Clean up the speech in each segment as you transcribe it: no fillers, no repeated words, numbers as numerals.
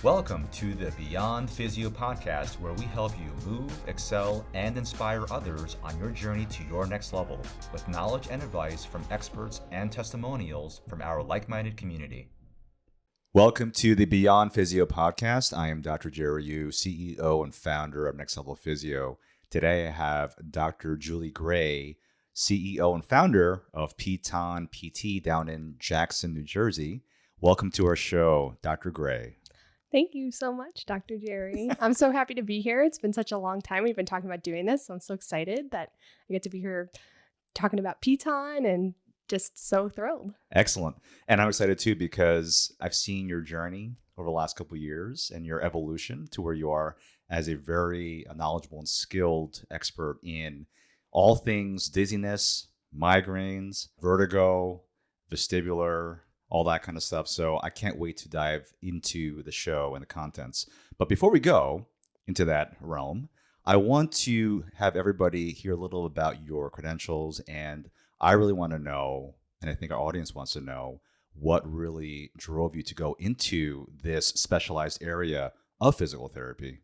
Welcome to the Beyond Physio podcast, where we help you move, excel, and inspire others on your journey to your next level with knowledge and advice from experts and testimonials from our like-minded community. Welcome to the Beyond Physio podcast. I am Dr. Jerry Yu, CEO and founder of Next Level Physio. Today I have Dr. Julie Gray, CEO and founder of Piton PT down in Jackson, New Jersey. Welcome to our show, Dr. Gray. Thank you so much, Dr. Jerry. I'm so happy to be here. It's been such a long time. We've been talking about doing this, so I'm so excited that I get to be here talking about Piton and just so thrilled. Excellent. And I'm excited too because I've seen your journey over the last couple of years and your evolution to where you are as a very knowledgeable and skilled expert in all things dizziness, migraines, vertigo, vestibular, all that kind of stuff. So I can't wait to dive into the show and the contents. But before we go into that realm, I want to have everybody hear a little about your credentials. And I really want to know, and I think our audience wants to know, what really drove you to go into this specialized area of physical therapy.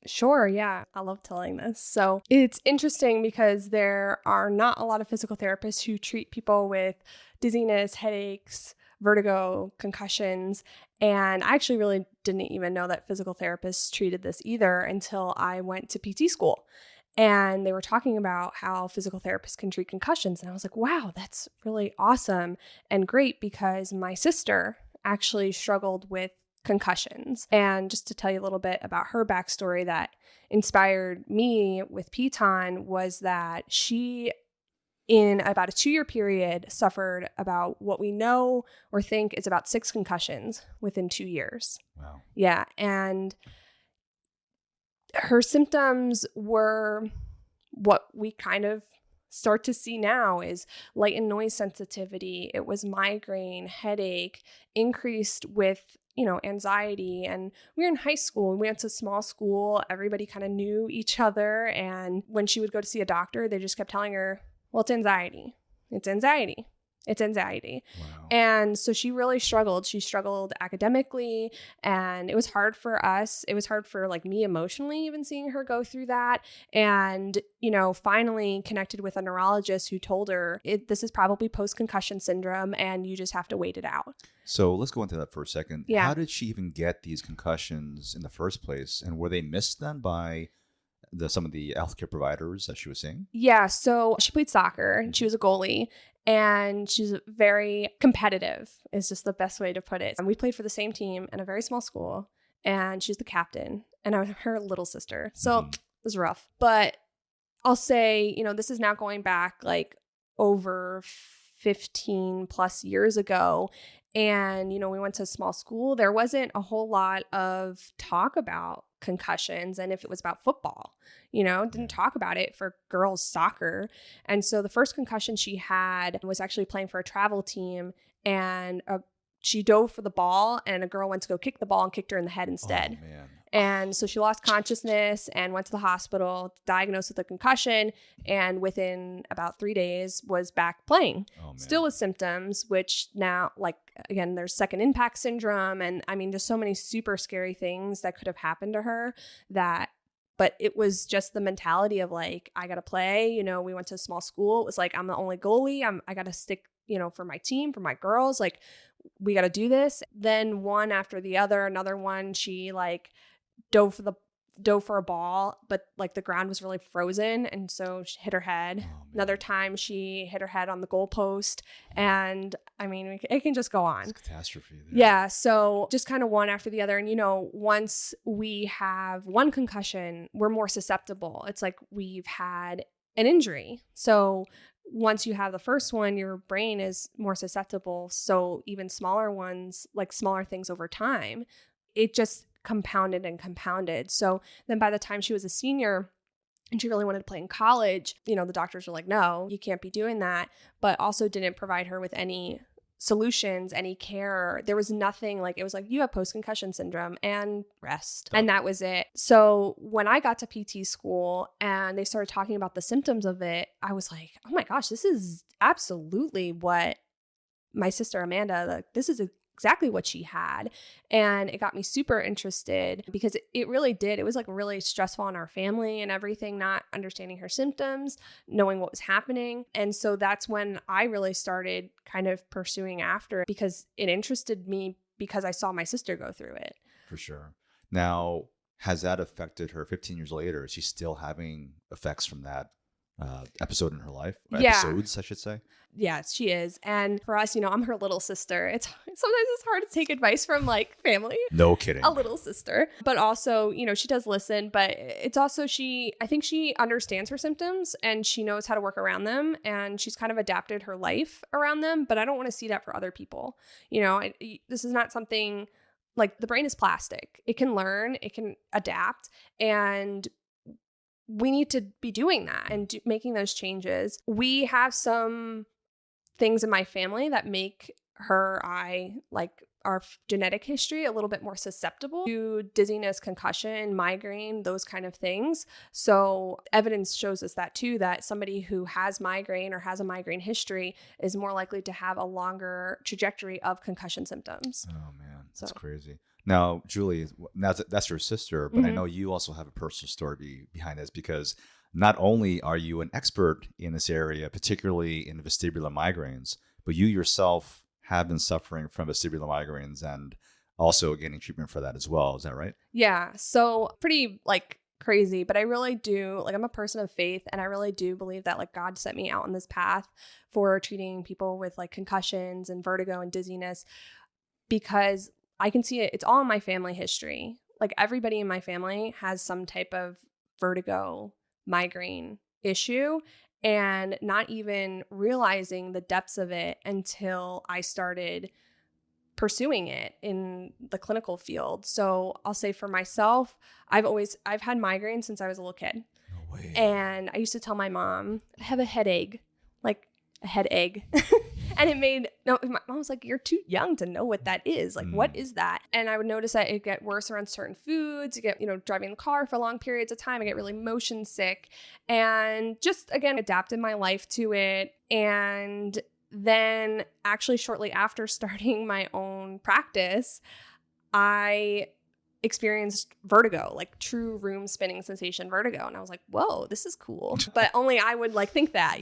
Sure, yeah. I love telling this. So it's interesting because there are not a lot of physical therapists who treat people with dizziness, headaches, vertigo, concussions. And I actually really didn't even know that physical therapists treated this either until I went to PT school. And they were talking about how physical therapists can treat concussions. And I was like, wow, that's really awesome and great, because my sister actually struggled with concussions. And just to tell you a little bit about her backstory that inspired me with Piton was that she, in about a 2-year period, suffered about what we know or think is about 6 concussions within 2 years. Wow. Yeah. And her symptoms were what we kind of start to see now is light and noise sensitivity. It was migraine, headache, increased with anxiety. And we were in high school. We went to small school. Everybody kind of knew each other. And when she would go to see a doctor, they just kept telling her, well, it's anxiety. It's anxiety. It's anxiety. Wow. And so she really struggled. She struggled academically, and it was hard for us. It was hard for me emotionally, even seeing her go through that. And, finally connected with a neurologist who told her this is probably post-concussion syndrome and you just have to wait it out. So let's go into that for a second. Yeah. How did she even get these concussions in the first place? And were they missed then by some of the healthcare providers that she was seeing? Yeah. So she played soccer and she was a goalie. And she's very competitive, is just the best way to put it. And we played for the same team in a very small school, and she's the captain, and I was her little sister. So it was rough. But I'll say, this is now going back over 15 plus years ago. And, we went to a small school. There wasn't a whole lot of talk about concussions. And if it was about football, didn't talk about it for girls soccer. And so the first concussion she had was actually playing for a travel team, and she dove for the ball, and a girl went to go kick the ball and kicked her in the head instead. Oh, man. And so she lost consciousness and went to the hospital, diagnosed with a concussion, and within about 3 days was back playing. Oh, man. Still with symptoms, which now, again, there's second impact syndrome. And just so many super scary things that could have happened to her but it was just the mentality of I got to play. We went to a small school. It was I'm the only goalie. I got to stick, for my team, for my girls. We got to do this. Then one after the other, another one, she dove for a ball, but the ground was really frozen, and so she hit her head. Oh, another time she hit her head on the goalpost, and it can just go on. It's a catastrophe there. Yeah, so just kind of one after the other. And once we have one concussion, we're more susceptible. It's we've had an injury. So once you have the first one, your brain is more susceptible. So even smaller ones, smaller things over time, it just compounded and compounded. So then by the time she was a senior and she really wanted to play in college, the doctors were like, no, you can't be doing that, but also didn't provide her with any solutions, any care. There was nothing. It was you have post-concussion syndrome and rest. And that was it. So when I got to PT school and they started talking about the symptoms of it, I was like, oh my gosh, this is absolutely what my sister Amanda, this is exactly what she had. And it got me super interested because it really did. It was like really stressful on our family and everything, not understanding her symptoms, knowing what was happening. And so that's when I really started kind of pursuing after it because it interested me because I saw my sister go through it. For sure. Now, has that affected her 15 years later? Is she still having effects from that episode in her life? Or Yeah. episodes, I should say. Yes, she is. And for us, I'm her little sister. Sometimes it's hard to take advice from like family. No kidding. A little sister. But also, she does listen, but it's also I think she understands her symptoms and she knows how to work around them and she's kind of adapted her life around them, but I don't want to see that for other people. This is not something like the brain is plastic. It can learn, it can adapt, and we need to be doing that and making those changes. We have some things in my family that make our genetic history a little bit more susceptible to dizziness, concussion, migraine, those kind of things. So evidence shows us that too, that somebody who has migraine or has a migraine history is more likely to have a longer trajectory of concussion symptoms. Oh man, that's crazy. Now, Julie, that's your sister, but I know you also have a personal story behind this because not only are you an expert in this area, particularly in vestibular migraines, but you yourself have been suffering from vestibular migraines and also getting treatment for that as well. Is that right? Yeah. So pretty crazy, but I really do, I'm a person of faith and I really do believe that God set me out on this path for treating people with concussions and vertigo and dizziness because I can see it. It's all in my family history. Everybody in my family has some type of vertigo, migraine issue, and not even realizing the depths of it until I started pursuing it in the clinical field. So I'll say for myself, I've had migraines since I was a little kid. No way. And I used to tell my mom, I have a headache, like a headache. And my mom was like, you're too young to know what that is. What is that? And I would notice that it get worse around certain foods. You get, driving the car for long periods of time. I get really motion sick and just, again, adapted my life to it. And then actually shortly after starting my own practice, I experienced vertigo, true room spinning sensation vertigo. And I was like, whoa, this is cool. But only I would think that,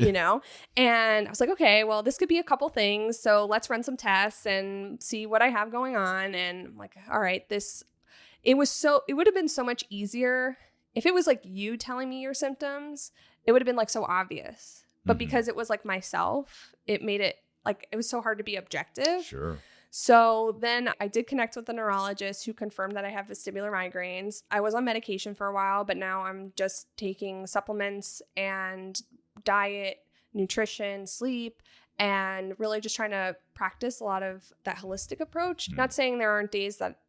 And I was like, okay, well, this could be a couple things. So let's run some tests and see what I have going on. And I'm like, all right, it would have been so much easier if it was you telling me your symptoms. It would have been so obvious. But because it was myself, it made it it was so hard to be objective. Sure. So then I did connect with a neurologist who confirmed that I have vestibular migraines. I was on medication for a while, but now I'm just taking supplements and diet, nutrition, sleep, and really just trying to practice a lot of that holistic approach. Not saying there aren't days that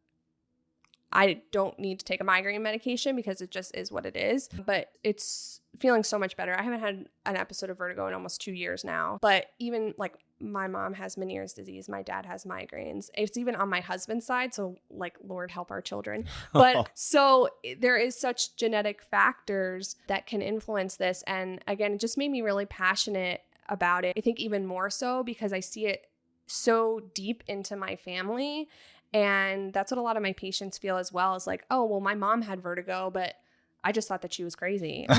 I don't need to take a migraine medication because it just is what it is, but it's feeling so much better. I haven't had an episode of vertigo in almost 2 years now, but even my mom has Meniere's disease. My dad has migraines. It's even on my husband's side. So Lord help our children. But so there is such genetic factors that can influence this. And again, it just made me really passionate about it. I think even more so because I see it so deep into my family. And that's what a lot of my patients feel as well, is oh, well, my mom had vertigo, but I just thought that she was crazy. Or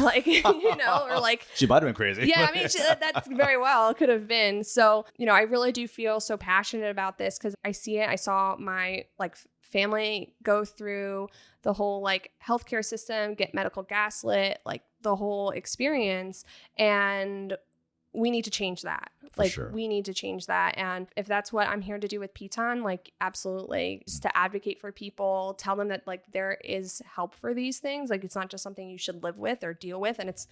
she might have been crazy. Yeah, I mean, that's very well could have been. So, I really do feel so passionate about this because I see it. I saw my family go through the whole healthcare system, get medical gaslit, the whole experience. And we need to change that. Sure. We need to change that. And if that's what I'm here to do with Piton, absolutely, just to advocate for people, tell them that there is help for these things. It's not just something you should live with or deal with. And it's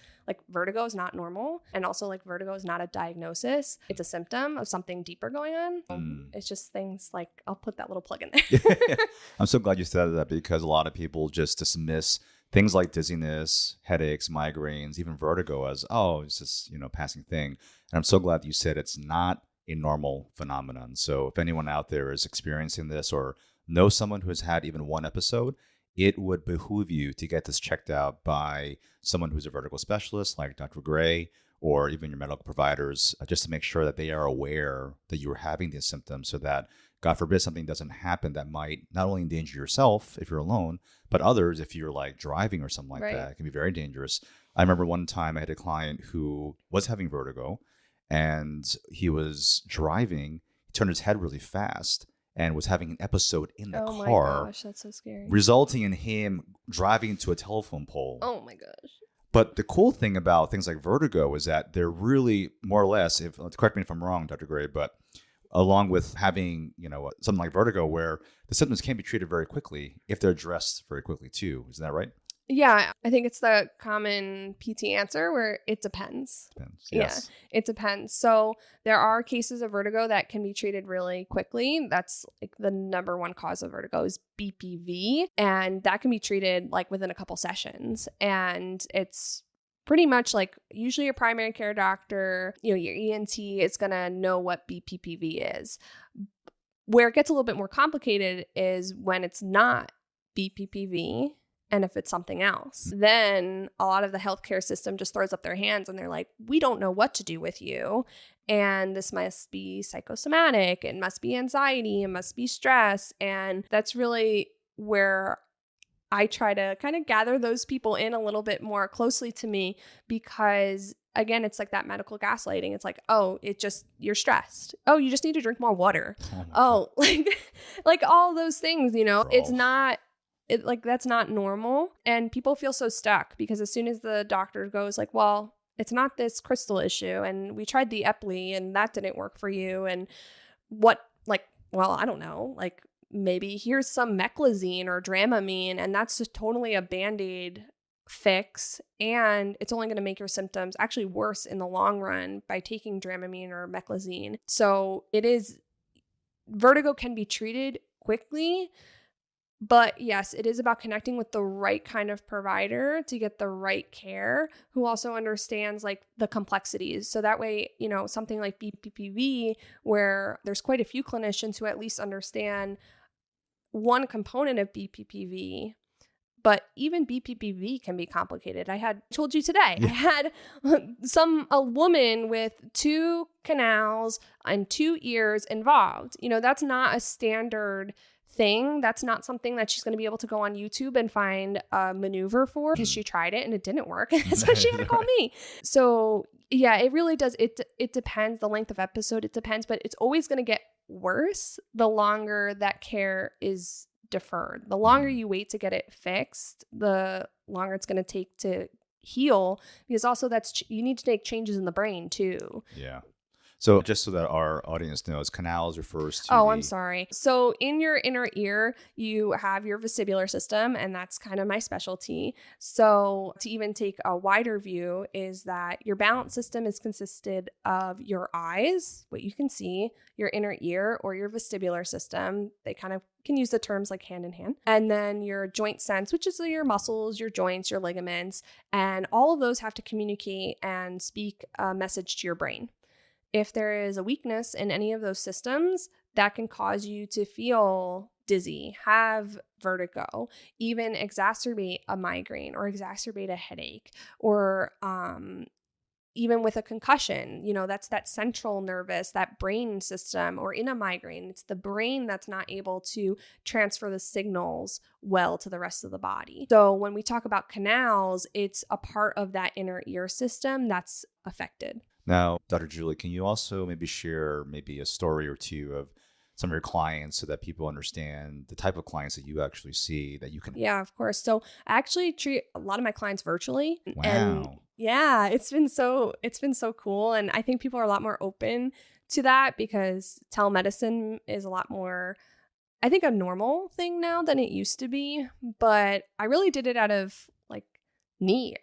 vertigo is not normal. And also vertigo is not a diagnosis. It's a symptom of something deeper going on. It's just things I'll put that little plug in there. I'm so glad you said that because a lot of people just dismiss things like dizziness, headaches, migraines, even vertigo as, oh, it's just, passing thing. And I'm so glad you said it's not a normal phenomenon. So if anyone out there is experiencing this or knows someone who has had even one episode, it would behoove you to get this checked out by someone who's a vertigo specialist like Dr. Gray or even your medical providers, just to make sure that they are aware that you're having these symptoms so that God forbid something doesn't happen that might not only endanger yourself if you're alone, but others if you're like driving or something like Right. that. It can be very dangerous. I remember one time I had a client who was having vertigo and he was driving, he turned his head really fast and was having an episode in the Oh my car, gosh, that's so scary. resulting in him driving into a telephone pole. Oh my gosh. But the cool thing about things like vertigo is that they're really more or less, if correct me if I'm wrong, Dr. Gray, but along with having, something like vertigo where the symptoms can be treated very quickly if they're addressed very quickly too. Isn't that right? Yeah, I think it's the common PT answer where it depends. Depends. Yes. Yeah, it depends. So there are cases of vertigo that can be treated really quickly. That's like the number one cause of vertigo is BPV. And that can be treated like within a couple sessions. And it's pretty much like usually your primary care doctor, your ENT is going to know what BPPV is. Where it gets a little bit more complicated is when it's not BPPV. And if it's something else, then a lot of the healthcare system just throws up their hands and they're like, we don't know what to do with you. And this must be psychosomatic. It must be anxiety. It must be stress. And that's really where I try to kind of gather those people in a little bit more closely to me because, again, it's like that medical gaslighting. It's like, oh, you're stressed. Oh, you just need to drink more water. Like all those things, it's not. That's not normal. And people feel so stuck because as soon as the doctor goes like, well, it's not this crystal issue. And we tried the Epley and that didn't work for you. And I don't know, maybe here's some meclizine or Dramamine. And that's just totally a Band-Aid fix. And it's only going to make your symptoms actually worse in the long run by taking Dramamine or meclizine. So vertigo can be treated quickly. But yes, it is about connecting with the right kind of provider to get the right care who also understands the complexities. So that way, something like BPPV, where there's quite a few clinicians who at least understand one component of BPPV, but even BPPV can be complicated. Told you today, I had a woman with 2 canals and 2 ears involved. That's not a standard thing. That's not something that she's going to be able to go on YouTube and find a maneuver for because she tried it and it didn't work. So she had to call me. So yeah, it really does. It depends. The length of episode, it depends, but it's always going to get worse the longer that care is deferred. The longer you wait to get it fixed, the longer it's going to take to heal because also you need to make changes in the brain too. Yeah. So just so that our audience knows, canals refers to I'm sorry. So in your inner ear, you have your vestibular system, and that's kind of my specialty. So to even take a wider view is that your balance system is consisted of your eyes, what you can see, your inner ear, or your vestibular system. They kind of can use the terms like hand in hand. And then your joint sense, which is your muscles, your joints, your ligaments, and all of those have to communicate and speak a message to your brain. If there is a weakness in any of those systems, that can cause you to feel dizzy, have vertigo, even exacerbate a migraine or exacerbate a headache, or even with a concussion, that's that central nervous, that brain system, or in a migraine, it's the brain that's not able to transfer the signals well to the rest of the body. So when we talk about canals, it's a part of that inner ear system that's affected. Now, Dr. Julie, can you also maybe share a story or two of some of your clients so that people understand the type of clients that you actually see that you can? Yeah, of course. So I actually treat a lot of my clients virtually. Wow. And yeah, it's been so cool. And I think people are a lot more open to that because telemedicine is a lot more, I think, a normal thing now than it used to be. But I really did it out of need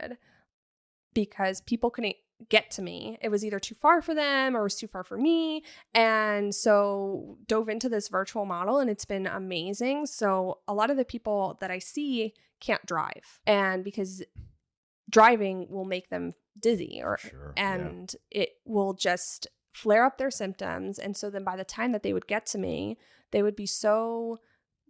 because people couldn't get to me. It was either too far for them or it was too far for me. And so dove into this virtual model and it's been amazing. So a lot of the people that I see can't drive, and because driving will make them dizzy it will just flare up their symptoms. And so then by the time that they would get to me, they would be so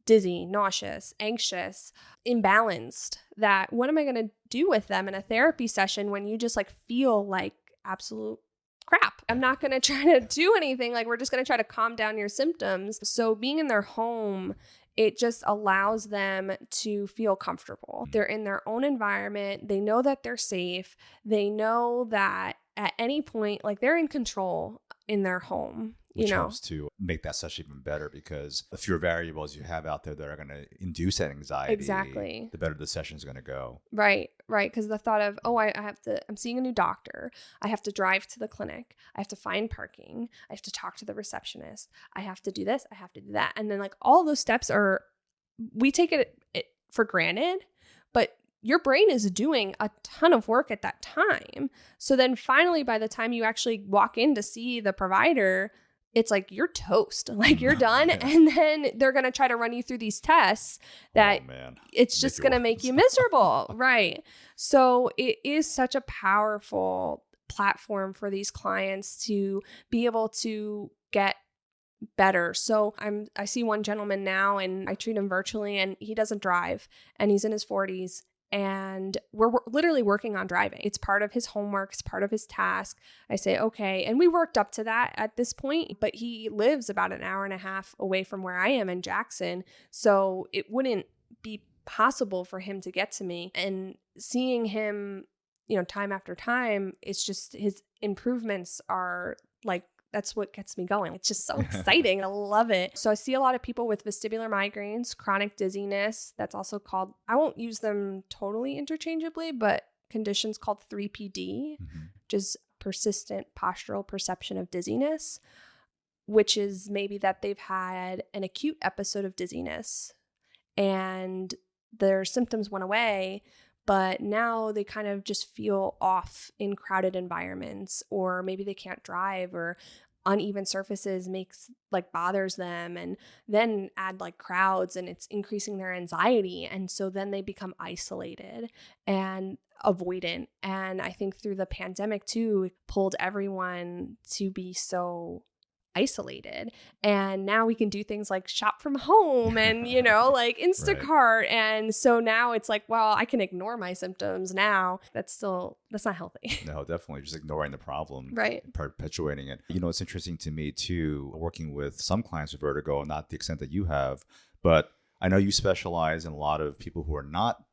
dizzy, nauseous, anxious, imbalanced that what am I going to do with them in a therapy session when you just feel like absolute crap. I'm not going to try to do anything. Like, we're just going to try to calm down your symptoms. So being in their home, it just allows them to feel comfortable. They're in their own environment. They know that they're safe. They know that at any point, like, they're in control in their home. Which helps to make that session even better, because the fewer variables you have out there that are going to induce that anxiety, exactly, the better the session is going to go. Right. Because the thought of, I'm seeing a new doctor. I have to drive to the clinic. I have to find parking. I have to talk to the receptionist. I have to do this. I have to do that. And then like all those steps we take it for granted, but your brain is doing a ton of work at that time. So then finally, by the time you actually walk in to see the provider, it's like you're toast, like you're done. Yeah. And then they're going to try to run you through these tests that it's just going to make you miserable. Right. So it is such a powerful platform for these clients to be able to get better. So I see one gentleman now and I treat him virtually, and he doesn't drive and he's in his 40s. And we're literally working on driving. It's part of his homework. It's part of his task. I say, okay. And we worked up to that at this point, but he lives about an hour and a half away from where I am in Jackson. So it wouldn't be possible for him to get to me. And seeing him, time after time, it's just his improvements are like, that's what gets me going. It's just so exciting. I love it. So I see a lot of people with vestibular migraines, chronic dizziness. That's also called, I won't use them totally interchangeably, but conditions called 3PD, which is persistent postural perception of dizziness, which is maybe that they've had an acute episode of dizziness and their symptoms went away, but now they kind of just feel off in crowded environments, or maybe they can't drive, or uneven surfaces bothers them, and then add like crowds and it's increasing their anxiety. And so then they become isolated and avoidant. And I think through the pandemic too, it pulled everyone to be so isolated. And now we can do things like shop from home and, like Instacart. Right. And so now it's like, well, I can ignore my symptoms now. That's not healthy. No, definitely. Just ignoring the problem. Right. Perpetuating it. It's interesting to me too, working with some clients with vertigo, not the extent that you have, but I know you specialize in a lot of people who are not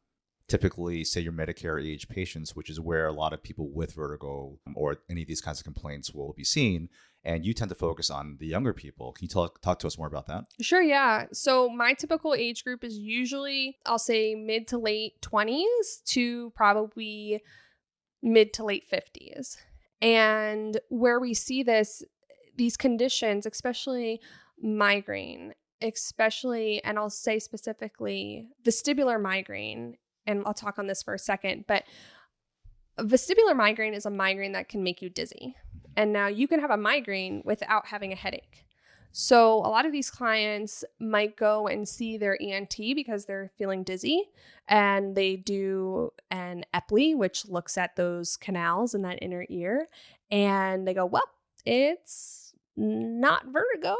typically, say, your Medicare age patients, which is where a lot of people with vertigo or any of these kinds of complaints will be seen. And you tend to focus on the younger people. Can you talk to us more about that? Sure, yeah. So my typical age group is usually, I'll say, mid to late 20s to probably mid to late 50s. And where we see these conditions, especially migraine, and I'll say specifically vestibular migraine, and I'll talk on this for a second, but vestibular migraine is a migraine that can make you dizzy. And now you can have a migraine without having a headache. So a lot of these clients might go and see their ENT because they're feeling dizzy, and they do an epi, which looks at those canals in that inner ear, and they go, well, it's not vertigo,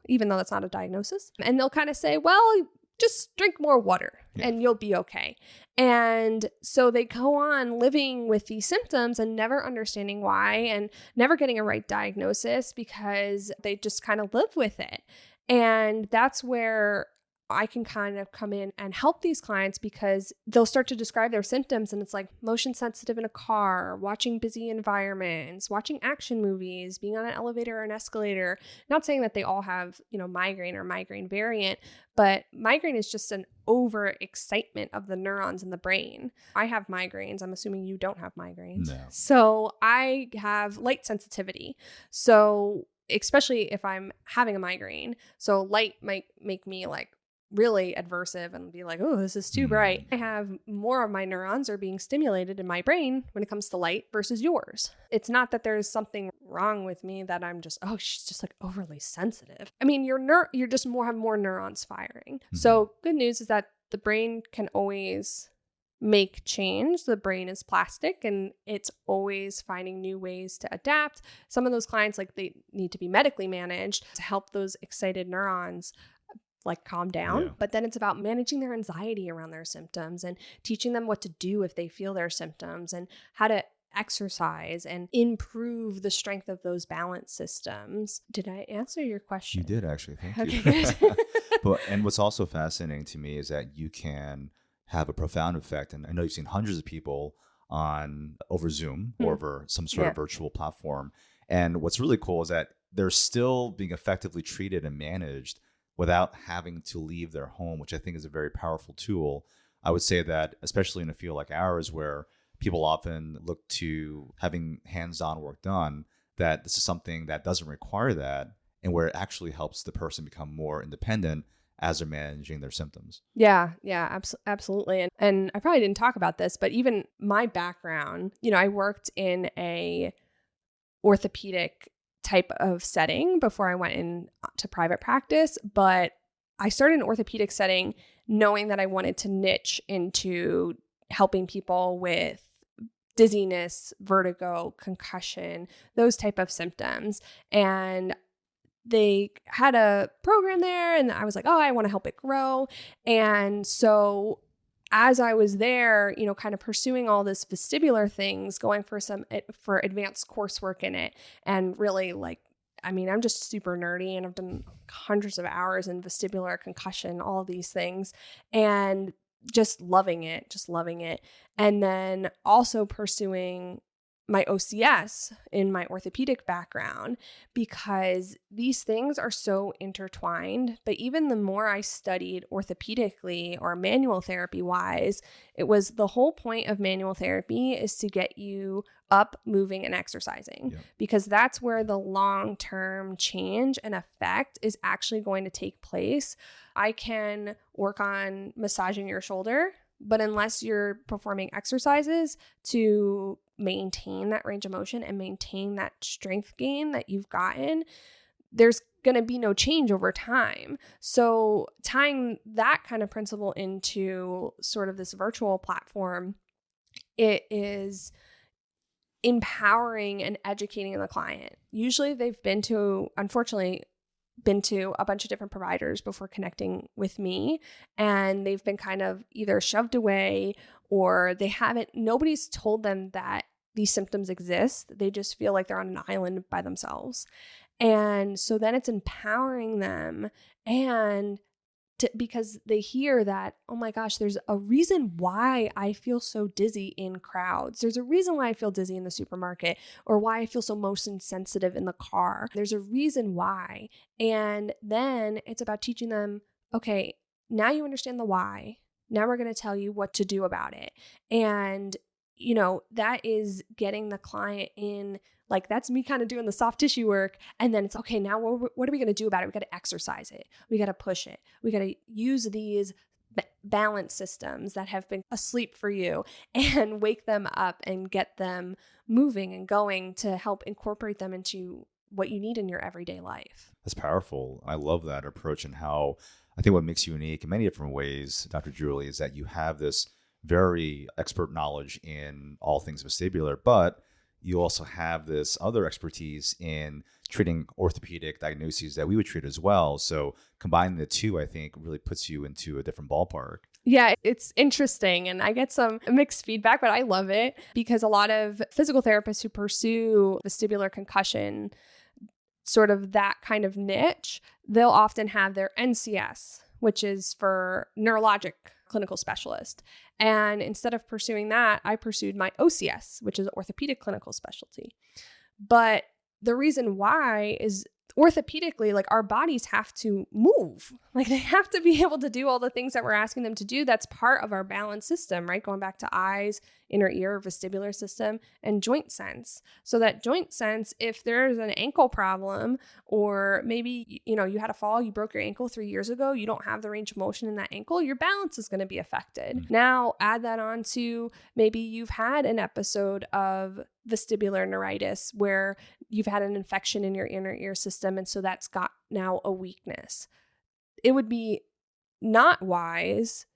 even though that's not a diagnosis. And they'll kind of say, well, just drink more water and you'll be okay. And so they go on living with these symptoms and never understanding why, and never getting a right diagnosis because they just kind of live with it. And that's where I can kind of come in and help these clients, because they'll start to describe their symptoms and it's like motion sensitive in a car, watching busy environments, watching action movies, being on an elevator or an escalator. Not saying that they all have, migraine or migraine variant, but migraine is just an overexcitement of the neurons in the brain. I have migraines. I'm assuming you don't have migraines. No. So I have light sensitivity. So especially if I'm having a migraine, so light might make me like really adversive and be like, oh, this is too bright. I have more of my neurons are being stimulated in my brain when it comes to light versus yours. It's not that there's something wrong with me that I'm just, oh, she's just like overly sensitive. I mean, you're just have more neurons firing. So good news is that the brain can always make change. The brain is plastic and it's always finding new ways to adapt. Some of those clients, like, they need to be medically managed to help those excited neurons calm down. But then it's about managing their anxiety around their symptoms and teaching them what to do if they feel their symptoms and how to exercise and improve the strength of those balance systems. Did I answer your question? You did, actually. Thank you. Okay, good. And what's also fascinating to me is that you can have a profound effect. And I know you've seen hundreds of people over Zoom or over some sort of virtual platform. And what's really cool is that they're still being effectively treated and managed without having to leave their home, which I think is a very powerful tool. I would say that, especially in a field like ours, where people often look to having hands-on work done, that this is something that doesn't require that, and where it actually helps the person become more independent as they're managing their symptoms. Yeah, absolutely. And I probably didn't talk about this, but even my background, I worked in a orthopedic type of setting before I went into private practice, but I started in an orthopedic setting knowing that I wanted to niche into helping people with dizziness, vertigo, concussion, those type of symptoms. And they had a program there and I was like, oh, I want to help it grow. And so as I was there, kind of pursuing all this vestibular things, going for advanced coursework in it, and really I'm just super nerdy and I've done hundreds of hours in vestibular, concussion, all of these things, and just loving it. And then also pursuing my OCS in my orthopedic background, because these things are so intertwined. But even the more I studied orthopedically or manual therapy wise, it was the whole point of manual therapy is to get you up, moving, and exercising, because that's where the long-term change and effect is actually going to take place. I can work on massaging your shoulder, but unless you're performing exercises to maintain that range of motion and maintain that strength gain that you've gotten, there's going to be no change over time. So tying that kind of principle into sort of this virtual platform, it is empowering and educating the client. Usually they've unfortunately been to a bunch of different providers before connecting with me, and they've been kind of either shoved away or nobody's told them that these symptoms exist. They just feel like they're on an island by themselves. And so then it's empowering them, and because they hear that, oh my gosh, there's a reason why I feel so dizzy in crowds. There's a reason why I feel dizzy in the supermarket, or why I feel so motion sensitive in the car. There's a reason why. And then it's about teaching them, okay, now you understand the why. Now we're going to tell you what to do about it. And, that is getting the client in. Like, that's me kind of doing the soft tissue work. And then it's, okay, now what are we going to do about it? We got to exercise it. We got to push it. We got to use these balance systems that have been asleep for you and wake them up and get them moving and going to help incorporate them into what you need in your everyday life. That's powerful. I love that approach, and how I think what makes you unique in many different ways, Dr. Julie, is that you have this very expert knowledge in all things vestibular, but you also have this other expertise in treating orthopedic diagnoses that we would treat as well. So combining the two, I think, really puts you into a different ballpark. Yeah, it's interesting. And I get some mixed feedback, but I love it, because a lot of physical therapists who pursue vestibular concussion, sort of that kind of niche, they'll often have their NCS, which is for neurologic clinical specialist. And instead of pursuing that, I pursued my OCS, which is orthopedic clinical specialty. But the reason why is orthopedically, like, our bodies have to move. Like, they have to be able to do all the things that we're asking them to do. That's part of our balance system, right? Going back to eyes, inner ear, vestibular system, and joint sense. So that joint sense, if there's an ankle problem, or maybe, you had a fall, you broke your ankle 3 years ago, you don't have the range of motion in that ankle, your balance is going to be affected. Now add that on to maybe you've had an episode of vestibular neuritis where you've had an infection in your inner ear system, and so that's got now a weakness. It would be not wise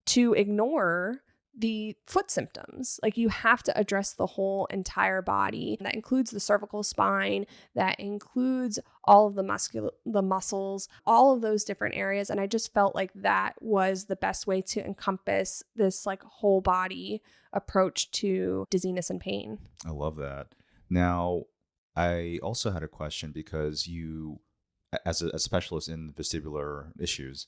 to ignore the foot symptoms. Like you have to address the whole entire body. That includes the cervical spine, that includes all of the muscles, all of those different areas. And I just felt like that was the best way to encompass this like whole body approach to dizziness and pain. I love that. Now, I also had a question because you, as a specialist in vestibular issues,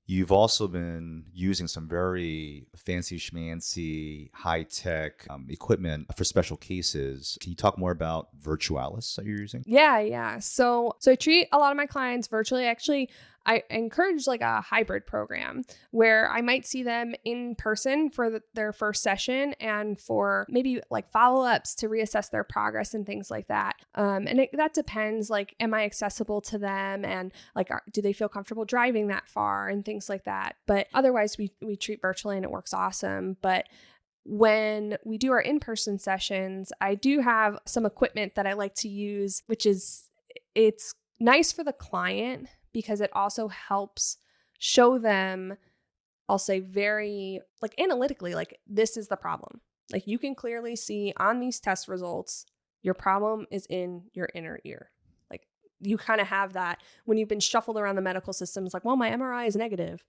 you've also been using some very fancy schmancy, high-tech equipment for special cases. Can you talk more about Virtualis that you're using? Yeah. So I treat a lot of my clients virtually. Actually, I encourage like a hybrid program where I might see them in person for their first session and for maybe like follow-ups to reassess their progress and things like that. That depends, like, am I accessible to them? And like, do they feel comfortable driving that far and things like that? But otherwise we treat virtually and it works awesome. But when we do our in-person sessions, I do have some equipment that I like to use, which is, it's nice for the client because it also helps show them, I'll say very like analytically, like this is the problem. Like you can clearly see on these test results, your problem is in your inner ear. Like you kind of have that when you've been shuffled around the medical system. It's like, well, my MRI is negative.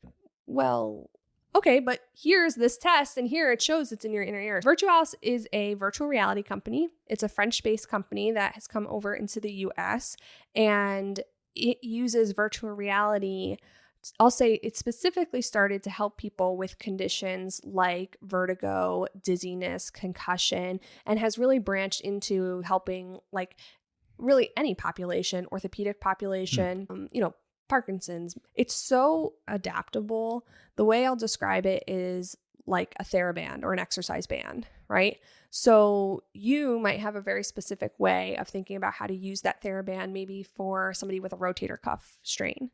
Well, okay, but here's this test and here it shows it's in your inner ear. Virtualis is a virtual reality company. It's a French-based company that has come over into the US, and it uses virtual reality. I'll say it specifically started to help people with conditions like vertigo, dizziness, concussion, and has really branched into helping like really any population, orthopedic population, Parkinson's. It's so adaptable. The way I'll describe it is like a TheraBand or an exercise band, right? So you might have a very specific way of thinking about how to use that TheraBand, maybe for somebody with a rotator cuff strain.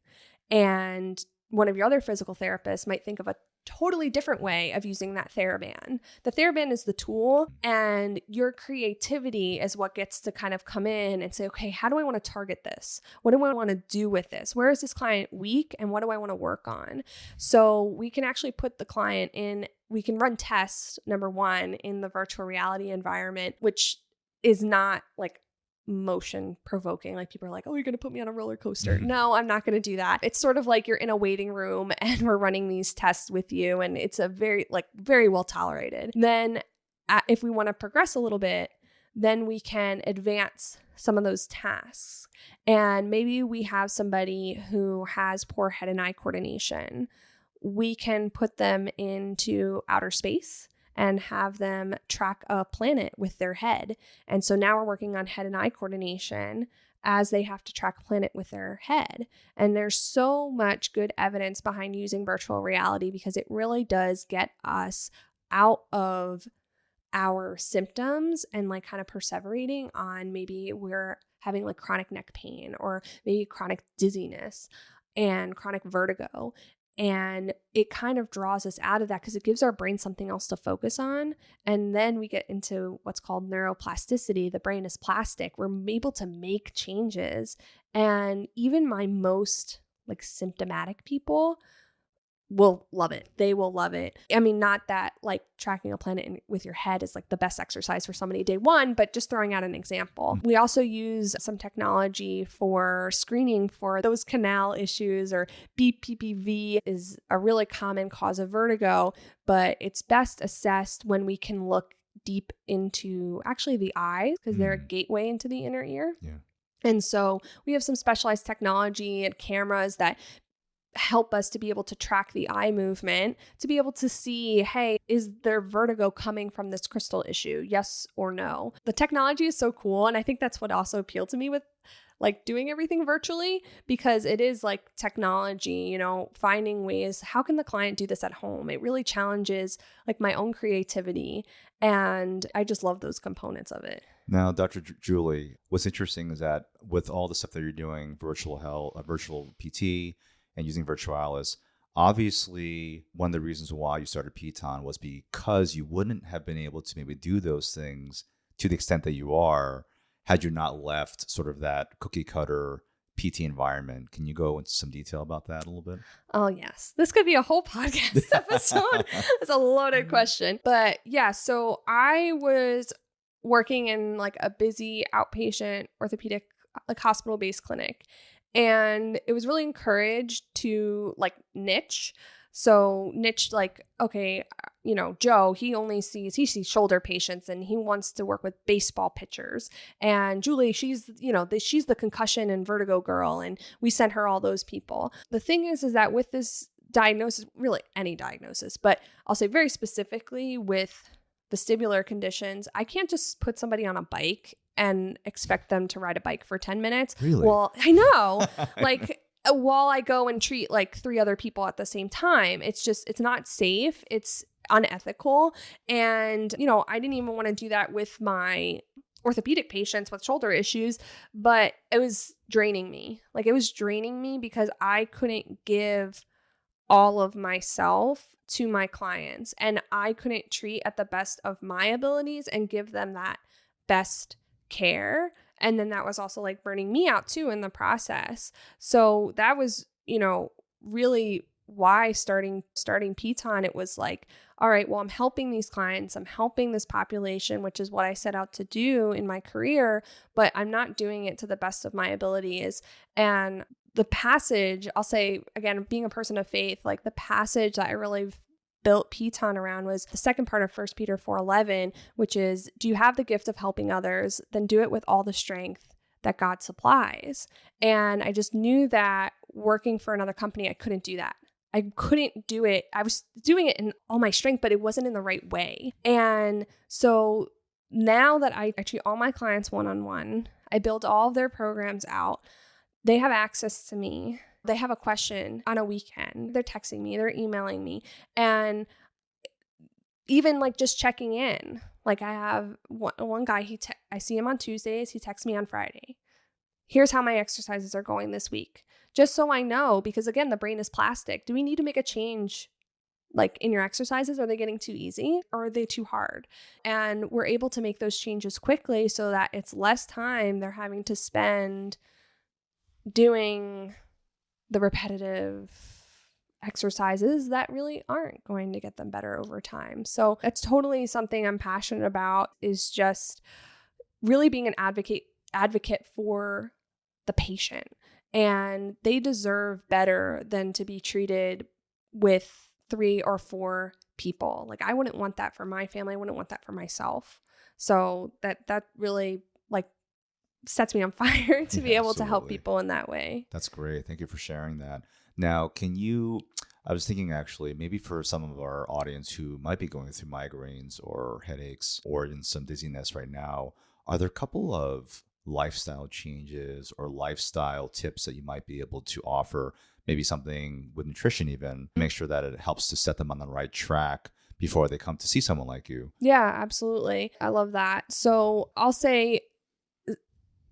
And one of your other physical therapists might think of a totally different way of using that TheraBand. The TheraBand is the tool, and your creativity is what gets to kind of come in and say, okay, how do I want to target this? What do I want to do with this? Where is this client weak and what do I want to work on? So we can actually put the client in, we can run tests, number one, in the virtual reality environment, which is not like motion provoking. Like people are like, oh, you're going to put me on a roller coaster. No, I'm not going to do that. It's sort of like you're in a waiting room and we're running these tests with you. And it's a very well tolerated. Then if we want to progress a little bit, then we can advance some of those tasks. And maybe we have somebody who has poor head and eye coordination. We can put them into outer space and have them track a planet with their head. And so now we're working on head and eye coordination as they have to track a planet with their head. And there's so much good evidence behind using virtual reality because it really does get us out of our symptoms and like kind of perseverating on maybe we're having like chronic neck pain or maybe chronic dizziness and chronic vertigo. And it kind of draws us out of that because it gives our brain something else to focus on. And then we get into what's called neuroplasticity. The brain is plastic. We're able to make changes. And even my most like symptomatic people will love it. They will love it. I mean, not that like tracking a planet with your head is like the best exercise for somebody day one, but just throwing out an example. We also use some technology for screening for those canal issues, or BPPV is a really common cause of vertigo, but it's best assessed when we can look deep into actually the eyes because they're a gateway into the inner ear. Yeah. And so we have some specialized technology and cameras that help us to be able to track the eye movement, to be able to see, hey, is there vertigo coming from this crystal issue? Yes or no? The technology is so cool. And I think that's what also appealed to me with like doing everything virtually, because it is like technology, finding ways, how can the client do this at home? It really challenges like my own creativity. And I just love those components of it. Now, Dr. Julie, what's interesting is that with all the stuff that you're doing, virtual health, virtual PT, and using Virtualis, obviously one of the reasons why you started Piton was because you wouldn't have been able to maybe do those things to the extent that you are had you not left sort of that cookie cutter PT environment. Can you go into some detail about that a little bit? Oh, yes. This could be a whole podcast episode. It's a loaded question. But yeah, so I was working in like a busy outpatient orthopedic, like hospital-based clinic. And it was really encouraged to like niche. So niche, like, okay, Joe, he sees shoulder patients and he wants to work with baseball pitchers. And Julie, she's the concussion and vertigo girl. And we sent her all those people. The thing is that with this diagnosis, really any diagnosis, but I'll say very specifically with vestibular conditions, I can't just put somebody on a bike and expect them to ride a bike for 10 minutes. Really? Well, I know. Like, while I go and treat like 3 other people at the same time, it's not safe. It's unethical. And, I didn't even want to do that with my orthopedic patients with shoulder issues, but it was draining me. Like, it was draining me because I couldn't give all of myself to my clients, and I couldn't treat at the best of my abilities and give them that best care. And then that was also like burning me out too in the process. So that was, really why starting Piton, it was like, all right, well, I'm helping these clients, I'm helping this population, which is what I set out to do in my career, but I'm not doing it to the best of my abilities. And the passage, I'll say again, being a person of faith, like the passage that I really built Piton around was the second part of 1 Peter 4:11, which is, do you have the gift of helping others? Then do it with all the strength that God supplies. And I just knew that working for another company, I couldn't do that. I couldn't do it. I was doing it in all my strength, but it wasn't in the right way. And so now that I treat all my clients one-on-one, I build all of their programs out, they have access to me. They have a question on a weekend. They're texting me, they're emailing me. And even like just checking in. Like I have one guy, I see him on Tuesdays. He texts me on Friday. Here's how my exercises are going this week. Just so I know, because again, the brain is plastic. Do we need to make a change like in your exercises? Are they getting too easy or are they too hard? And we're able to make those changes quickly so that it's less time they're having to spend doing the repetitive exercises that really aren't going to get them better over time. So that's totally something I'm passionate about, is just really being an advocate for the patient. And they deserve better than to be treated with 3 or 4 people. Like I wouldn't want that for my family. I wouldn't want that for myself. So that really like sets me on fire to be able to help people in that way. That's great. Thank you for sharing that. Now, I was thinking actually, maybe for some of our audience who might be going through migraines or headaches or in some dizziness right now, are there a couple of lifestyle changes or lifestyle tips that you might be able to offer? Maybe something with nutrition even, make sure that it helps to set them on the right track before they come to see someone like you. Yeah, absolutely. I love that. So I'll say,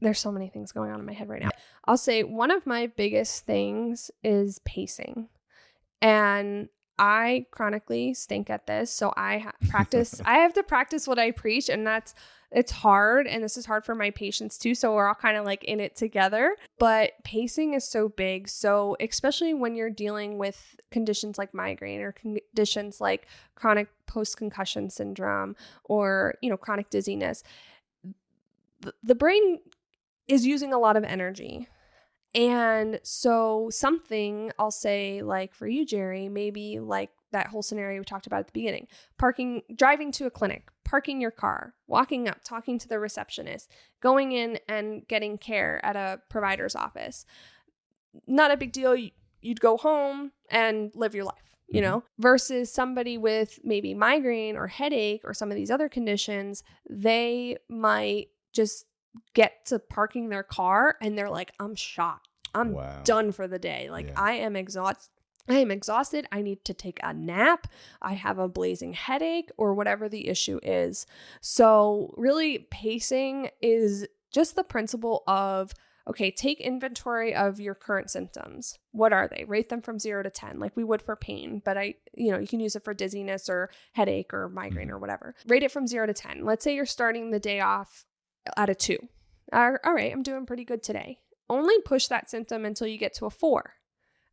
there's so many things going on in my head right now. I'll say one of my biggest things is pacing. And I chronically stink at this. So I have to practice what I preach, and it's hard. And this is hard for my patients too. So we're all kind of like in it together, but pacing is so big. So especially when you're dealing with conditions like migraine or conditions like chronic post-concussion syndrome or, chronic dizziness, the brain is using a lot of energy. And so something I'll say, like for you, Jerry, maybe like that whole scenario we talked about at the beginning, driving to a clinic, parking your car, walking up, talking to the receptionist, going in and getting care at a provider's office. Not a big deal. You'd go home and live your life, versus somebody with maybe migraine or headache or some of these other conditions, they might just get to parking their car and they're like, I'm shot. I'm done for the day. Like I am exhausted. I need to take a nap. I have a blazing headache or whatever the issue is. So really pacing is just the principle of, okay, take inventory of your current symptoms. What are they? Rate them from 0 to 10, like we would for pain, but you can use it for dizziness or headache or migraine or whatever. Rate it from 0 to 10. Let's say you're starting the day off at a 2. All right, I'm doing pretty good today. only push that symptom until you get to a 4.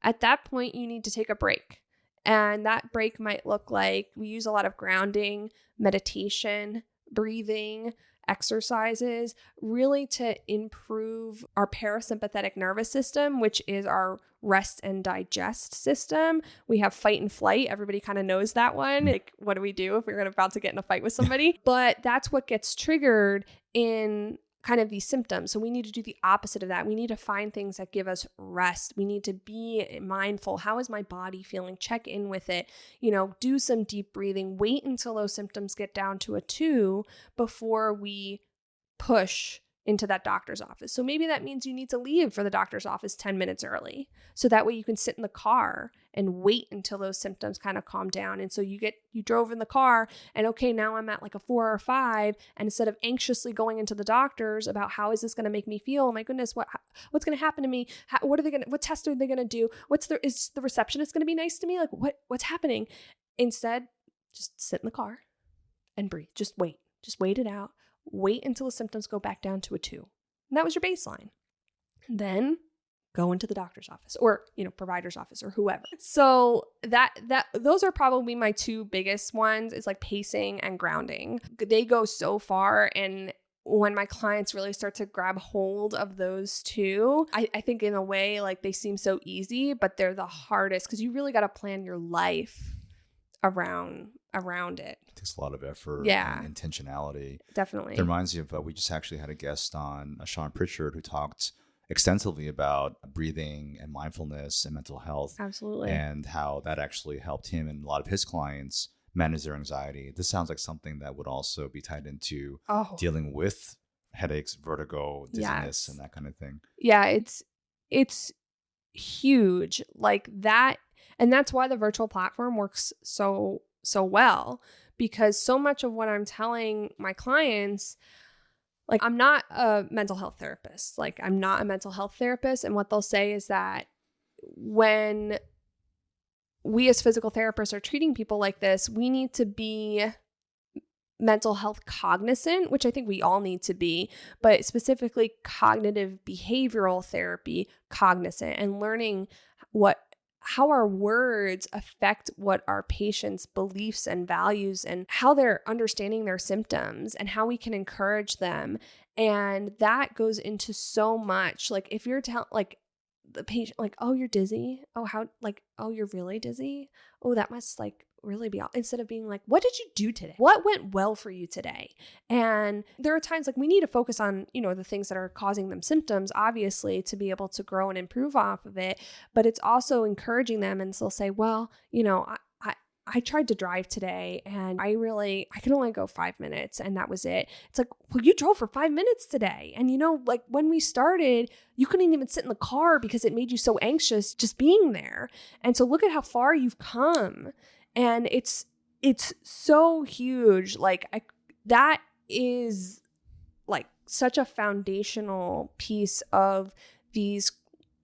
At that point, you need to take a break. And that break might look like we use a lot of grounding, meditation, breathing, exercises, really to improve our parasympathetic nervous system, which is our rest and digest system. We have fight and flight. Everybody kind of knows that one. Like, what do we do if we're about to get in a fight with somebody? But that's what gets triggered in kind of these symptoms. So we need to do the opposite of that. We need to find things that give us rest. We need to be mindful. How is my body feeling? Check in with it. Do some deep breathing. Wait until those symptoms get down to a 2 before we push into that doctor's office. So maybe that means you need to leave for the doctor's office 10 minutes early. So that way you can sit in the car and wait until those symptoms kind of calm down. And so you drove in the car and okay, now I'm at like a 4 or 5. And instead of anxiously going into the doctors about how is this going to make me feel? Oh my goodness, what's going to happen to me? What test are they going to do? Is the receptionist going to be nice to me? Like what's happening? Instead, just sit in the car and breathe. Just wait it out. Wait until the symptoms go back down to a 2. And that was your baseline. And then go into the doctor's office or, provider's office or whoever. So those are probably my 2 biggest ones, is like pacing and grounding. They go so far. And when my clients really start to grab hold of those 2, I think in a way, like they seem so easy, but they're the hardest because you really got to plan your life around it. It takes a lot of effort and intentionality. Definitely. It reminds me of, we just actually had a guest on, Sean Pritchard, who talked extensively about breathing and mindfulness and mental health. Absolutely. And how that actually helped him and a lot of his clients manage their anxiety. This sounds like something that would also be tied into dealing with headaches, vertigo, dizziness, and that kind of thing. Yeah, it's huge. Like that. And that's why the virtual platform works so well, because so much of what I'm telling my clients, like I'm not a mental health therapist. And what they'll say is that when we as physical therapists are treating people like this, we need to be mental health cognizant, which I think we all need to be, but specifically cognitive behavioral therapy cognizant, and learning how our words affect what our patients' beliefs and values and how they're understanding their symptoms and how we can encourage them. And that goes into so much. Like if you're like the patient, like, oh, you're dizzy. Oh, oh, you're really dizzy. Oh, that must like really be, instead of being like, what did you do today? What went well for you today? And there are times like we need to focus on, the things that are causing them symptoms, obviously, to be able to grow and improve off of it. But it's also encouraging them. And they'll say, well, I tried to drive today and I could only go 5 minutes and that was it. It's like, well, you drove for 5 minutes today. And like when we started, you couldn't even sit in the car because it made you so anxious just being there. And so look at how far you've come. And it's so huge. Like that is like such a foundational piece of these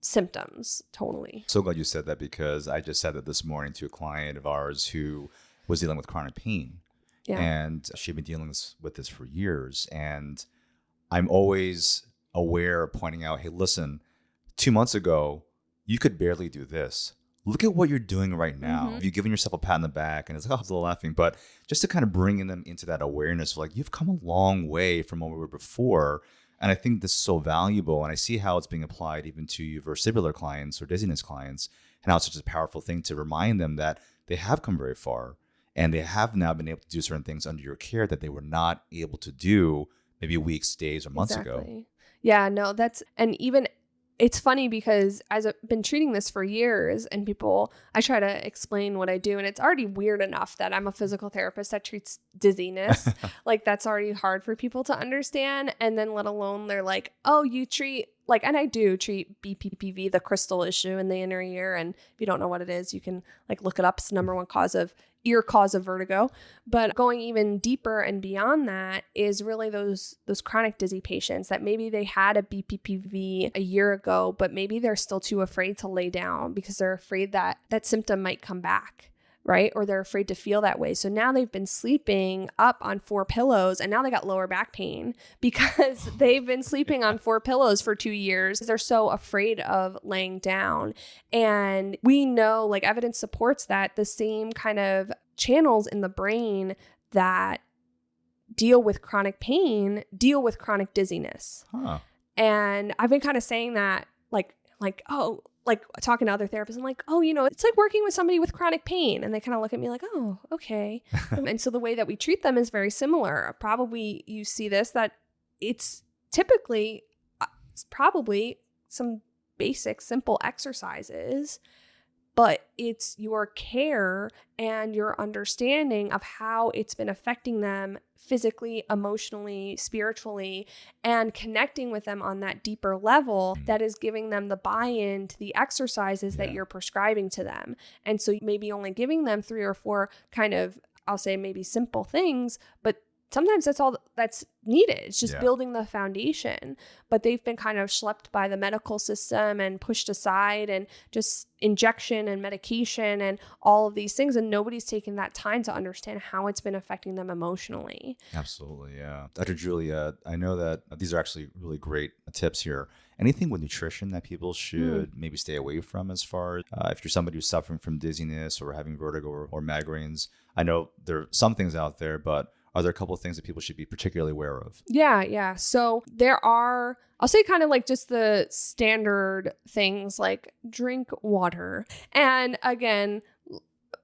symptoms. Totally. So glad you said that, because I just said that this morning to a client of ours who was dealing with chronic pain. Yeah. And she'd been dealing with this for years. And I'm always aware of pointing out, hey, listen, 2 months ago, you could barely do this. Look at what you're doing right now. Mm-hmm. You've given yourself a pat on the back, and it's like, oh, I was a little laughing, but just to kind of bringing them into that awareness, like you've come a long way from where we were before. And I think this is so valuable. And I see how it's being applied even to your vestibular clients or dizziness clients, and how it's such a powerful thing to remind them that they have come very far and they have now been able to do certain things under your care that they were not able to do maybe weeks, days, or months ago. Yeah, no, it's funny because I've been treating this for years, and I try to explain what I do, and it's already weird enough that I'm a physical therapist that treats dizziness. Like that's already hard for people to understand. And then let alone they're like, oh, you treat and I do treat BPPV, the crystal issue in the inner ear. And if you don't know what it is, you can look it up. It's the number one cause of vertigo. But going even deeper and beyond that is really those chronic dizzy patients that maybe they had a BPPV a year ago, but maybe they're still too afraid to lay down because they're afraid that that symptom might come back. right? Or they're afraid to feel that way. So now they've been sleeping up on 4 pillows and now they got lower back pain because they've been sleeping on 4 pillows for 2 years. They're so afraid of laying down. And we know, like, evidence supports that the same kind of channels in the brain that deal with chronic pain deal with chronic dizziness. Huh. And I've been kind of saying that like talking to other therapists, I'm like, oh, it's like working with somebody with chronic pain. And they kind of look at me like, oh, okay. And so the way that we treat them is very similar. Probably you see this, that it's typically probably some basic, simple exercises, but it's your care and your understanding of how it's been affecting them physically, emotionally, spiritually, and connecting with them on that deeper level that is giving them the buy-in to the exercises that you're prescribing to them. And so maybe only giving them 3 or 4 kind of, I'll say maybe simple things, but sometimes that's all that's needed. It's just building the foundation. But they've been kind of schlepped by the medical system and pushed aside, and just injection and medication and all of these things. And nobody's taken that time to understand how it's been affecting them emotionally. Absolutely. Yeah. Dr. Julia, I know that these are actually really great tips here. Anything with nutrition that people should maybe stay away from, as far as if you're somebody who's suffering from dizziness or having vertigo or migraines? I know there are some things out there, but are there a couple of things that people should be particularly aware of? Yeah. So there are, I'll say kind of like just the standard things like drink water. And again,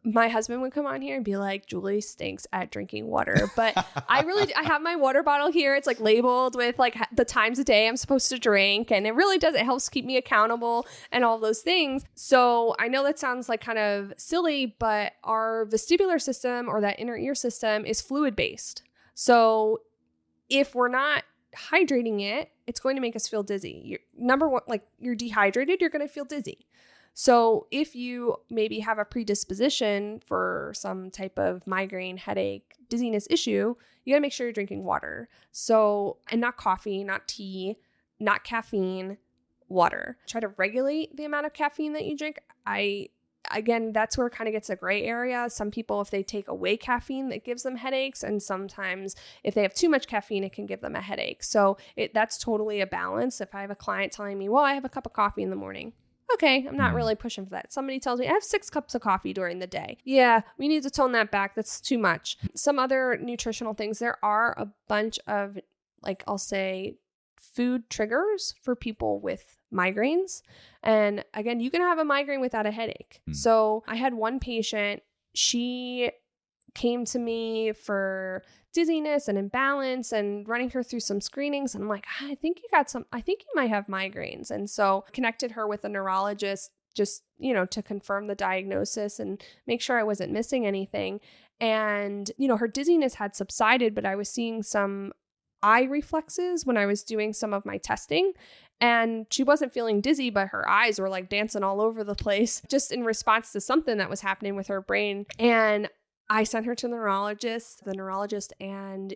my husband would come on here and be like, Julie stinks at drinking water. But I have my water bottle here. It's like labeled with like the times a day I'm supposed to drink. And it really does. It helps keep me accountable and all those things. So I know that sounds like kind of silly, but our vestibular system, or that inner ear system, is fluid based. So if we're not hydrating it, it's going to make us feel dizzy. Number one, like, you're dehydrated, you're going to feel dizzy. So if you maybe have a predisposition for some type of migraine, headache, dizziness issue, you gotta make sure you're drinking water. So, and not coffee, not tea, not caffeine, water. Try to regulate the amount of caffeine that you drink. Again, that's where it kind of gets a gray area. Some people, if they take away caffeine, that gives them headaches. And sometimes if they have too much caffeine, it can give them a headache. So that's totally a balance. If I have a client telling me, well, I have a cup of coffee in the morning. Okay, I'm not really pushing for that. Somebody tells me I have 6 cups of coffee during the day. Yeah, we need to tone that back. That's too much. Some other nutritional things. There are a bunch of, like, I'll say, food triggers for people with migraines. And again, you can have a migraine without a headache. So I had one patient, she came to me for dizziness and imbalance and running her through some screenings. And I'm like, I think you might have migraines. And so connected her with a neurologist just, to confirm the diagnosis and make sure I wasn't missing anything. And, her dizziness had subsided, but I was seeing some eye reflexes when I was doing some of my testing. And she wasn't feeling dizzy, but her eyes were like dancing all over the place, just in response to something that was happening with her brain. And I sent her to the neurologist, and,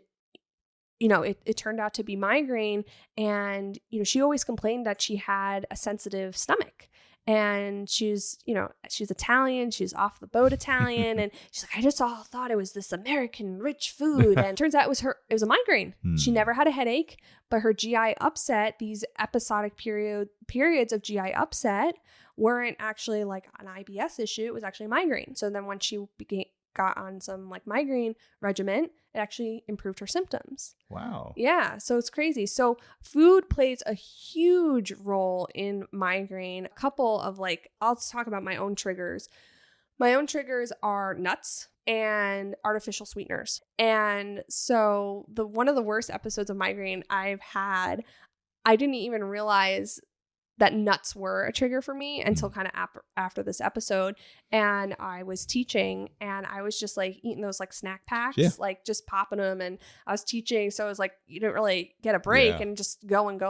it turned out to be migraine. And, she always complained that she had a sensitive stomach. And she's Italian, she's off the boat Italian. And she's like, I just all thought it was this American rich food. And it turns out it was a migraine. She never had a headache, but her GI upset, these episodic periods of GI upset, weren't actually like an IBS issue. It was actually a migraine. So then when she got on some like migraine regimen, it actually improved her symptoms. Wow. Yeah. So it's crazy. So food plays a huge role in migraine. A couple of I'll talk about my own triggers. My own triggers are nuts and artificial sweeteners. And so one of the worst episodes of migraine I've had, I didn't even realize that nuts were a trigger for me until kind of after this episode. And I was teaching, and I was just like eating those like snack packs, like just popping them. And I was teaching, so it was like you didn't really get a break and just going.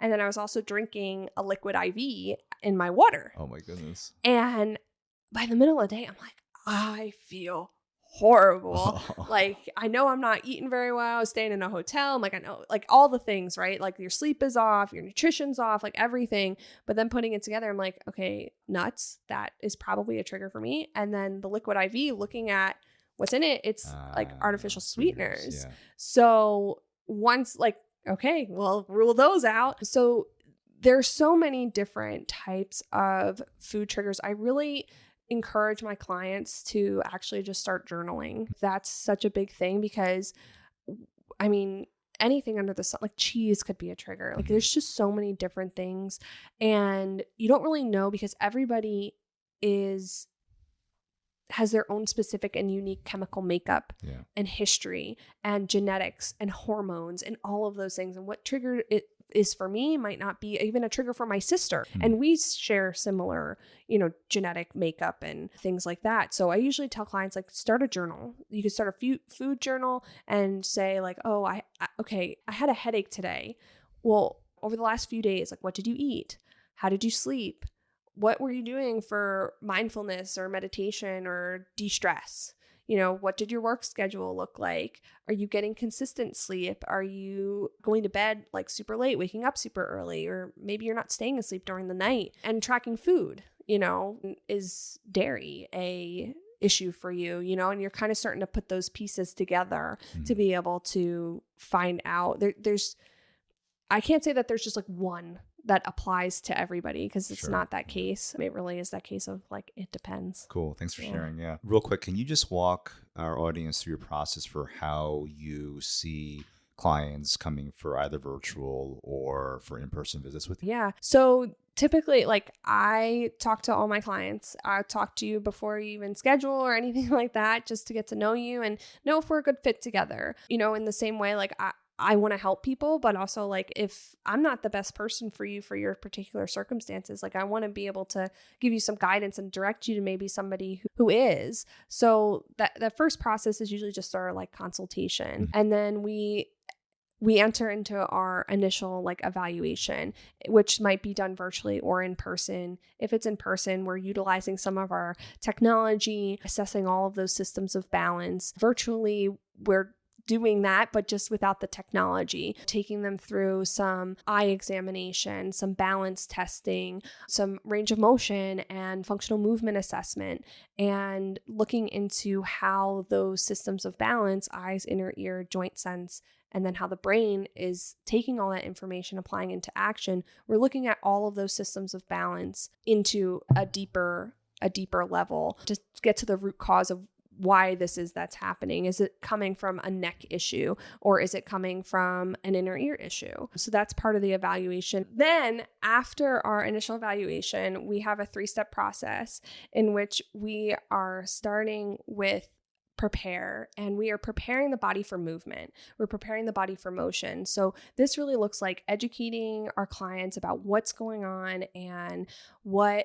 And then I was also drinking a liquid IV in my water. Oh my goodness. And by the middle of the day, I'm like, I feel horrible. Like, I know I'm not eating very well, staying in a hotel. I'm like, I know, like all the things, right? Like your sleep is off, your nutrition's off, like everything. But then putting it together, I'm like, okay, nuts. That is probably a trigger for me. And then the liquid IV, looking at what's in it, it's like artificial sweeteners. Yeah. So once like, okay, well, rule those out. So there's so many different types of food triggers. I really encourage my clients to actually just start journaling. That's such a big thing because, I mean, anything under the sun, like cheese could be a trigger. Like there's just so many different things, and you don't really know because everybody has their own specific and unique chemical makeup and history and genetics and hormones and all of those things. And what trigger it is for me might not be even a trigger for my sister. And we share similar, genetic makeup and things like that. So I usually tell clients, like, start a journal. You could start a food journal and say like, oh, I had a headache today. Well, over the last few days, like, what did you eat? How did you sleep? What were you doing for mindfulness or meditation or de-stress? What did your work schedule look like? Are you getting consistent sleep? Are you going to bed like super late, waking up super early? Or maybe you're not staying asleep during the night. And tracking food, is dairy a issue for you, and you're kind of starting to put those pieces together to be able to find out. I can't say that there's just like one that applies to everybody because it's not that case. It really is that case of like, it depends. Cool. Thanks for sharing. Yeah. Real quick, can you just walk our audience through your process for how you see clients coming for either virtual or for in-person visits with you? Yeah. So typically, like, I talk to all my clients. I talk to you before you even schedule or anything like that, just to get to know you and know if we're a good fit together. In the same way, like, I want to help people, but also like, if I'm not the best person for you for your particular circumstances, like, I want to be able to give you some guidance and direct you to maybe somebody who is. So that first process is usually just our like consultation. And then we enter into our initial like evaluation, which might be done virtually or in person. If it's in person, we're utilizing some of our technology, assessing all of those systems of balance. Virtually, we're doing that, but just without the technology, taking them through some eye examination, some balance testing, some range of motion and functional movement assessment, and looking into how those systems of balance, eyes, inner ear, joint sense, and then how the brain is taking all that information, applying into action. We're looking at all of those systems of balance into a deeper level to get to the root cause of why that's happening. Is it coming from a neck issue, or is it coming from an inner ear issue? So that's part of the evaluation. Then after our initial evaluation, we have a 3-step process in which we are starting with prepare, and we are preparing the body for movement. We're preparing the body for motion. So this really looks like educating our clients about what's going on and why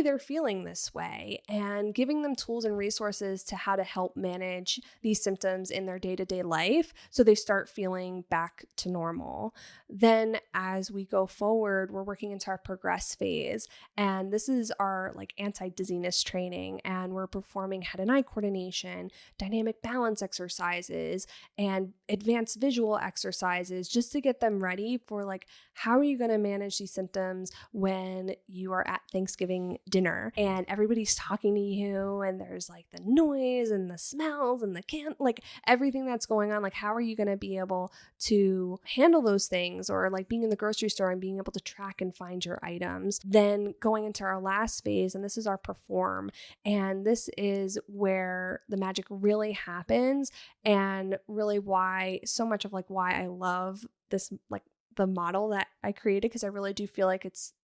they're feeling this way, and giving them tools and resources to how to help manage these symptoms in their day-to-day life so they start feeling back to normal. Then as we go forward, we're working into our progress phase, and this is our like anti-dizziness training, and we're performing head and eye coordination, dynamic balance exercises, and advanced visual exercises just to get them ready for like, how are you going to manage these symptoms when you are at Thanksgiving dinner and everybody's talking to you and there's like the noise and the smells and like everything that's going on. Like, how are you going to be able to handle those things? Or like being in the grocery store and being able to track and find your items. Then going into our last phase, and this is our perform. And this is where the magic really happens, and really why I love this, like the model that I created, because I really do feel like it's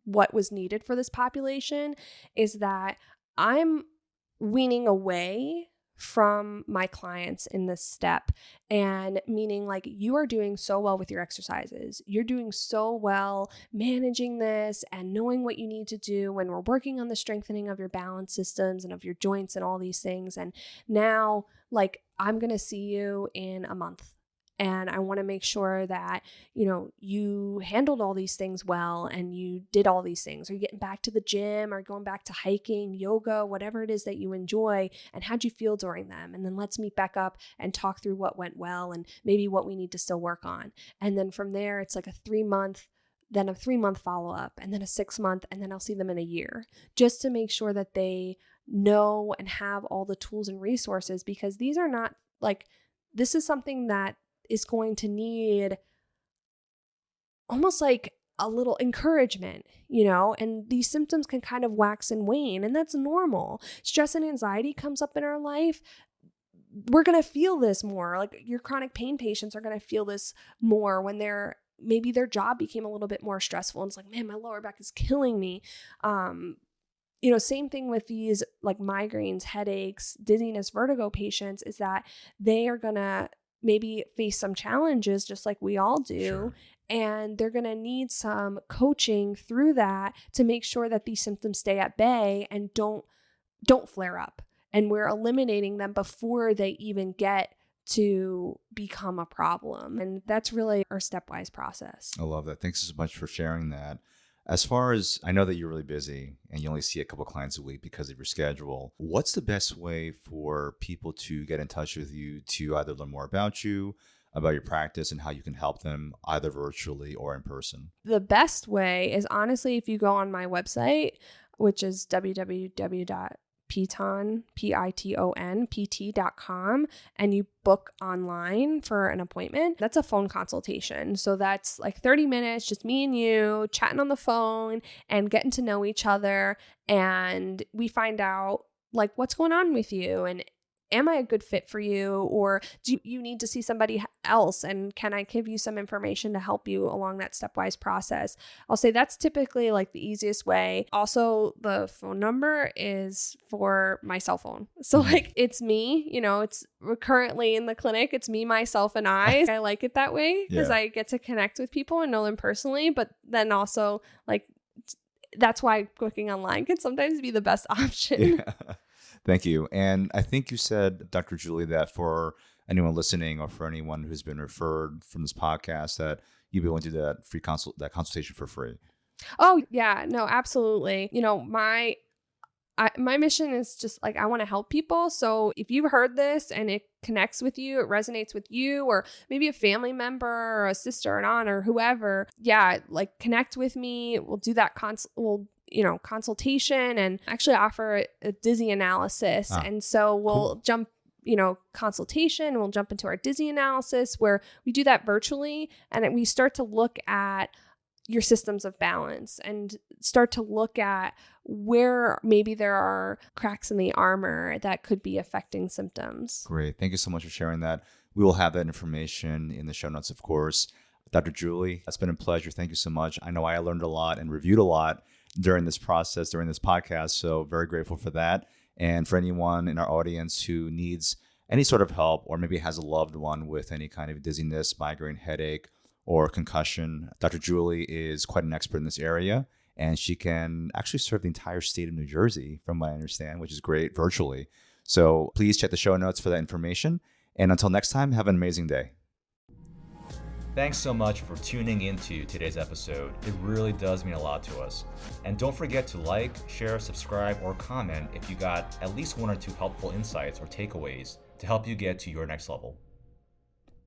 what was needed for this population, is that I'm weaning away from my clients in this step, and meaning like, you are doing so well with your exercises. You're doing so well managing this and knowing what you need to do when we're working on the strengthening of your balance systems and of your joints and all these things. And now like, I'm going to see you in a month. And I want to make sure that, you handled all these things well and you did all these things. Are you getting back to the gym or going back to hiking, yoga, whatever it is that you enjoy, and how'd you feel during them? And then let's meet back up and talk through what went well and maybe what we need to still work on. And then from there, it's like a 3-month, then a 3-month follow-up, and then a 6-month, and then I'll see them in a year, just to make sure that they know and have all the tools and resources, because these are not this is something that is going to need almost like a little encouragement, and these symptoms can kind of wax and wane, and that's normal. Stress and anxiety comes up in our life. We're going to feel this more. Like your chronic pain patients are going to feel this more when maybe their job became a little bit more stressful and it's like, man, my lower back is killing me. Same thing with these like migraines, headaches, dizziness, vertigo patients, is that they are going to maybe face some challenges just like we all do. Sure. And they're going to need some coaching through that to make sure that these symptoms stay at bay and don't flare up. And we're eliminating them before they even get to become a problem. And that's really our stepwise process. I love that. Thanks so much for sharing that. As far as I know that you're really busy and you only see a couple clients a week because of your schedule, what's the best way for people to get in touch with you to either learn more about you, about your practice, and how you can help them either virtually or in person? The best way is honestly if you go on my website, which is www.piton.pt.com, and you book online for an appointment. That's a phone consultation. So that's like 30 minutes, just me and you chatting on the phone and getting to know each other. And we find out like what's going on with you, and am I a good fit for you, or do you need to see somebody else? And can I give you some information to help you along that stepwise process? I'll say that's typically like the easiest way. Also, the phone number is for my cell phone. So like it's me, we're currently in the clinic. It's me, myself, and I. I like it that way because I get to connect with people and know them personally, but then also like that's why booking online can sometimes be the best option. Yeah. Thank you. And I think you said, Dr. Julie, that for anyone listening or for anyone who's been referred from this podcast, that you'd be willing to do that consultation for free. Oh, yeah. No, absolutely. My mission is just like, I want to help people. So if you've heard this and it connects with you, it resonates with you, or maybe a family member or a sister, an aunt, or whoever, like connect with me. We'll do that consultation, and actually offer a dizzy analysis. And so we'll jump, consultation, we'll jump into our dizzy analysis where we do that virtually. And we start to look at your systems of balance and start to look at where maybe there are cracks in the armor that could be affecting symptoms. Great. Thank you so much for sharing that. We will have that information in the show notes, of course. Dr. Julie, it's been a pleasure. Thank you so much. I know I learned a lot and reviewed a lot during this process, during this podcast. So very grateful for that. And for anyone in our audience who needs any sort of help, or maybe has a loved one with any kind of dizziness, migraine, headache, or concussion, Dr. Julie is quite an expert in this area. And she can actually serve the entire state of New Jersey, from what I understand, which is great, virtually. So please check the show notes for that information. And until next time, have an amazing day. Thanks so much for tuning into today's episode. It really does mean a lot to us. And don't forget to like, share, subscribe, or comment if you got at least 1 or 2 helpful insights or takeaways to help you get to your next level.